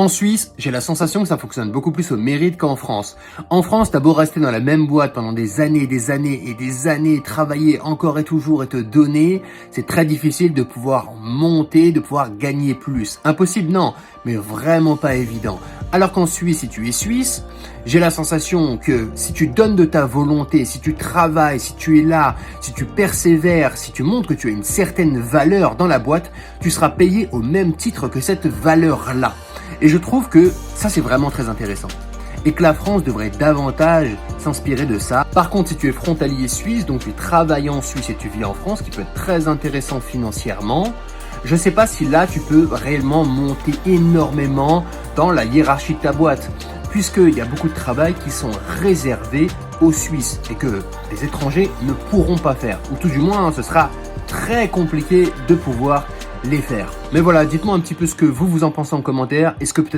En Suisse, j'ai la sensation que ça fonctionne beaucoup plus au mérite qu'en France. En France, t'as beau rester dans la même boîte pendant des années et des années, travailler encore et toujours et te donner, c'est très difficile de pouvoir monter, de pouvoir gagner plus. Impossible, non, mais vraiment pas évident. Alors qu'en Suisse, si tu es suisse, j'ai la sensation que si tu donnes de ta volonté, si tu travailles, si tu es là, si tu persévères, si tu montres que tu as une certaine valeur dans la boîte, tu seras payé au même titre que cette valeur-là. Et je trouve que ça, c'est vraiment très intéressant. Et que la France devrait davantage s'inspirer de ça. Par contre, si tu es frontalier suisse, donc tu travailles en Suisse et tu vis en France, qui peut être très intéressant financièrement, je ne sais pas si là, tu peux réellement monter énormément dans la hiérarchie de ta boîte, puisqu'il y a beaucoup de travail qui sont réservés aux Suisses et que les étrangers ne pourront pas faire. Ou tout du moins, ce sera très compliqué de pouvoir les faire. Mais voilà, dites-moi un petit peu ce que vous en pensez en commentaire. Est-ce que peut-être